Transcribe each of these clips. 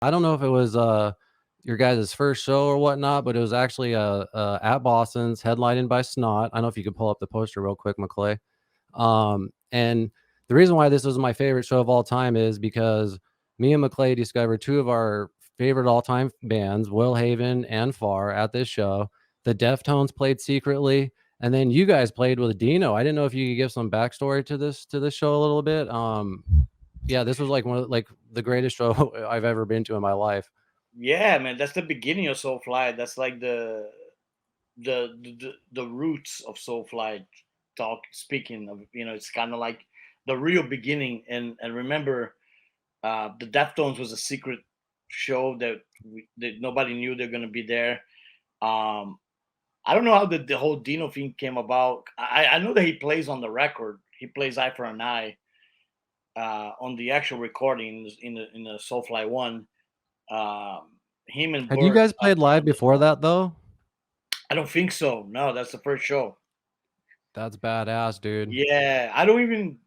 I don't know if it was your guys' first show or whatnot, but it was actually at Boston's, headlining by Snot. I don't know if you could pull up the poster real quick, McClay. And the reason why this was my favorite show of all time is because me and McClay discovered two of our favorite all-time bands, Will Haven and Far, at this show. The Deftones played secretly, and then you guys played with Dino. I didn't know if you could give some backstory to this show a little bit. Yeah, this was like one of like the greatest show I've ever been to in my life. Yeah, man, that's the beginning of Soulfly. That's like the roots of Soulfly. Talk speaking of, it's kind of like the real beginning. And remember, the Deftones was a secret show that nobody knew they're gonna be there. Um, I don't know how the whole Dino thing came about. I know that he plays on the record. He plays Eye for an Eye on the actual recordings in the Soulfly one. Him and Had you Bert guys played are live on the before drum. that though? I don't think so. No, that's the first show. That's badass, dude. Yeah, I don't even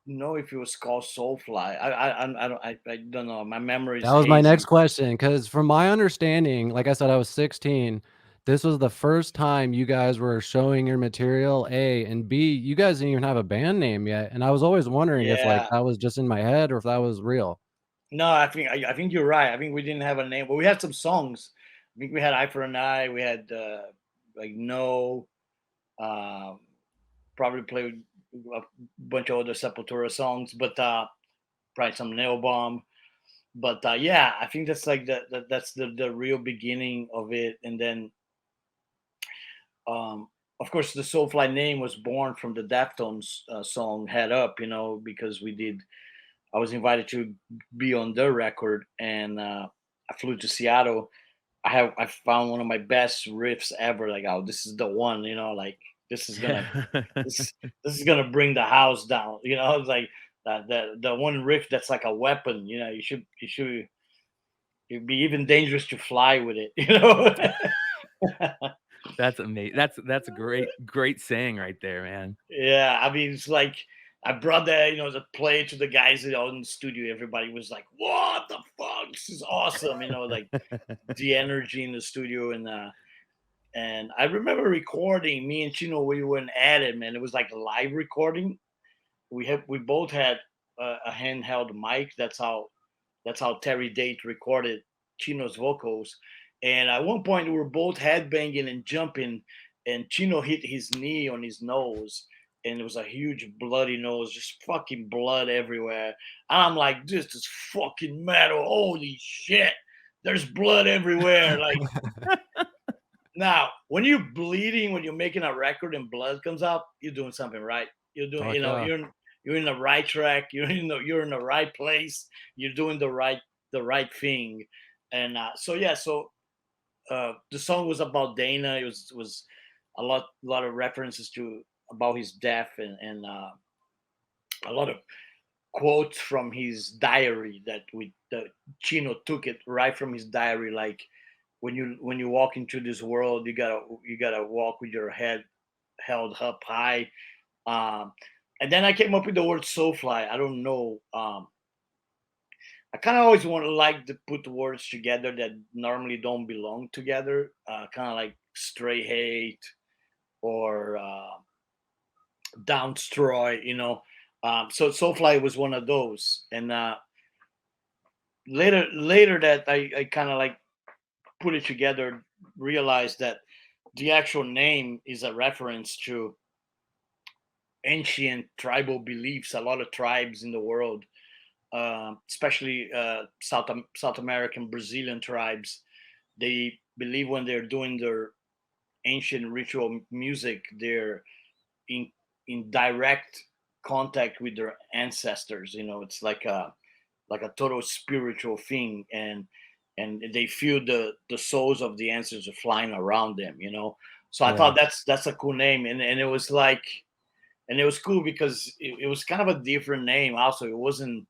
know if it was called Soulfly. I don't know. My memory is That was my next hazy. question, because from my understanding, like I said, I was 16. This was the first time you guys were showing your material, A, and B, you guys didn't even have a band name yet. And I was always wondering if like Yeah. that was just in my head or if that was real. No, I think you're right. I think we didn't have a name, but we had some songs. I think we had Eye for an Eye. We had like No. Um, Probably played a bunch of other Sepultura songs, but probably some Nail Bomb. But yeah, I think that's like that's the real beginning of it. And then of course the Soulfly name was born from the Deftones song Head Up, because I was invited to be on their record, and I flew to Seattle. I found one of my best riffs ever. Like, oh, this is the one, like this is gonna this this is gonna bring the house down. It's like the one riff that's like a weapon. It'd be even dangerous to fly with it. That's amazing. That's a great saying right there, man. Yeah, I mean, it's like I brought the play to the guys in the studio. Everybody was like, "What the fuck? This is awesome!" Like the energy in the studio, and I remember recording. Me and Chino, we went at it, man. It was like a live recording. We both had a handheld mic. That's how Terry Date recorded Chino's vocals. And at one point, we were both headbanging and jumping, and Chino hit his knee on his nose, and it was a huge bloody nose, just fucking blood everywhere. And I'm like, this is fucking metal. Holy shit. There's blood everywhere. Like, now, when you're bleeding, when you're making a record and blood comes out, you're doing something right. You're doing, Fuck yeah. you're in the right track. You're in the right place. You're doing the right thing. And so yeah, so the song was about Dana. It was a lot of references to about his death, and a lot of quotes from his diary that Chino took it right from his diary. Like, when you walk into this world, you gotta walk with your head held up high. Um, and then I came up with the word soulfly. I don't know. I kind of always want to like to put the words together that normally don't belong together. Kind of like stray hate or downstroy. So soulfly was one of those. And later that I kind of like put it together, realized that the actual name is a reference to ancient tribal beliefs. A lot of tribes in the world, especially South American Brazilian tribes, they believe when they're doing their ancient ritual music, they're in in direct contact with their ancestors. It's like a total spiritual thing, and they feel the souls of the ancestors flying around them. So I Yeah. thought that's a cool name, and it was like, and it was cool because it was kind of a different name. Also, it wasn't.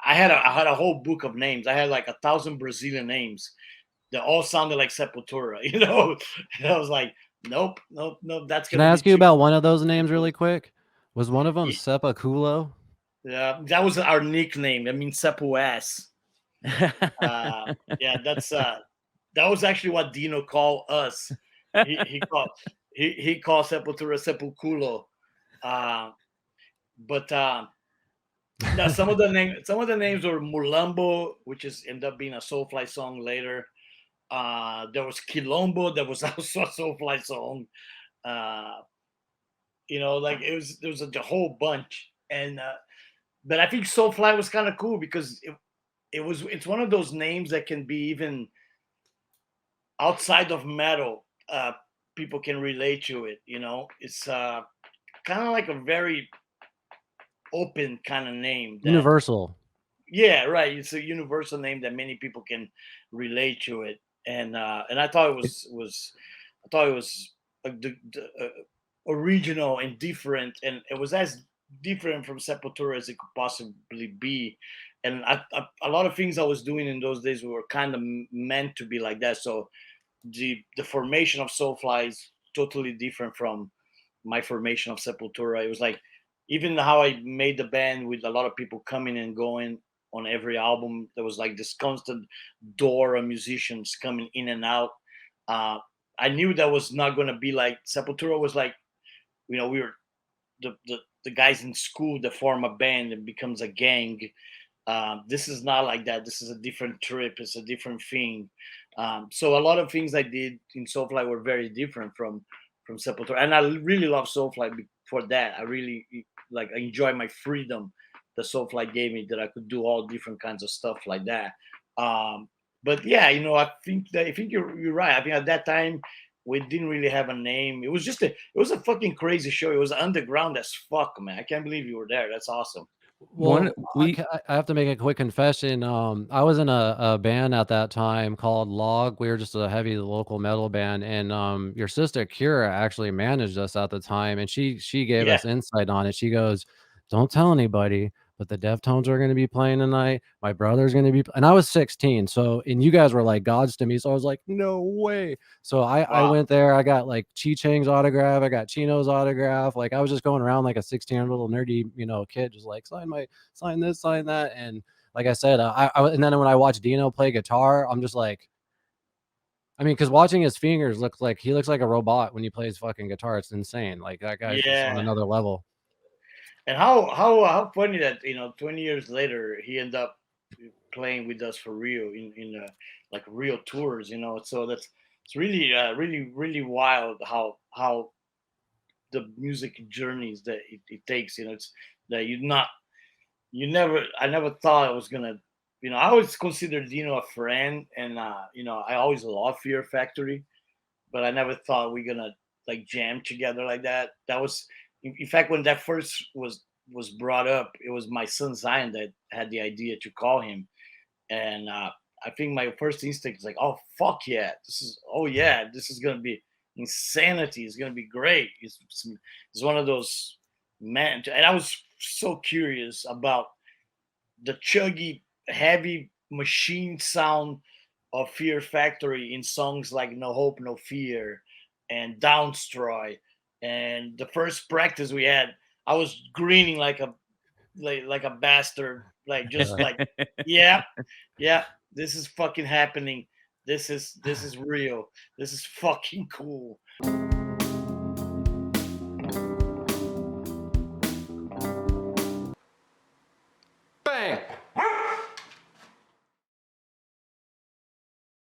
I had a whole book of names. I had like 1,000 Brazilian names that all sounded like Sepultura. And I was like, nope, nope, nope. That's Can I gonna be ask you too. about one of those names really quick? Was one of them Yeah, Sepa Kulo? that was our nickname. I mean, Sepu ass. Yeah, that was actually what Dino called us. He called Sepultura Sepulculo. Uh, but now some of the names were Mulambo, which is ended up being a Soulfly song later. There was Quilombo, that was also a Soulfly song. Uh, like there was a whole bunch, and but I think Soulfly was kind of cool because it's one of those names that can be even outside of metal. People can relate to it. It's kind of like a very open kind of name that. Universal. Yeah, right. It's a universal name that many people can relate to it, and I thought it was original and different, and it was as different from Sepultura as it could possibly be. And a lot of things I was doing in those days were kind of meant to be like that. So the formation of Soulfly is totally different from my formation of Sepultura. It was like even how I made the band with a lot of people coming and going on every album. There was like this constant door of musicians coming in and out. Uh, I knew that was not going to be like Sepultura was like, we were the guys in school that form a band and becomes a gang. This is not like that. This is a different trip. It's a different thing. So a lot of things I did in Soulfly were very different from Sepultura, and I really love Soulfly for that. I really I enjoy my freedom that Soulfly gave me, that I could do all different kinds of stuff like that. But yeah, I think you're right. I think at that time we didn't really have a name. It was a fucking crazy show. It was underground as fuck, man. I can't believe you were there. That's awesome. Well, I have to make a quick confession. I was in a band at that time called Log. We were just a heavy local metal band, and your sister Kira actually managed us at the time, and she gave Yeah. us insight on it. She goes, "Don't tell anybody, but the Deftones are going to be playing tonight. My brother's going to be," and I was 16, so and you guys were like gods to me, so I was like, "No way!" So I Wow. went there. I got like Chi Chang's autograph. I got Chino's autograph. Like I was just going around like a 16 little nerdy, kid, just like sign this, sign that. And like I said, and then when I watch Dino play guitar, I'm just like, I mean, because watching his fingers he looks like a robot when he plays fucking guitar. It's insane. Like that guy's just on Yeah. another level. And how funny that 20 years later he ended up playing with us for real in like real tours. So it's really really wild how the music journeys that it takes. It's that I never thought I was gonna. I always considered Dino a friend, and I always loved Fear Factory, but I never thought we're gonna like jam together like that. That was, in fact, when that first was brought up, it was my son Zion that had the idea to call him, and I think my first instinct is like, oh fuck yeah, this is gonna be insanity. It's gonna be great. It's one of those man, and I was so curious about the chuggy, heavy machine sound of Fear Factory in songs like No Hope, No Fear and Downstroy. And the first practice we had, I was grinning like a bastard, like just like, yeah, this is fucking happening. This is real. This is fucking cool.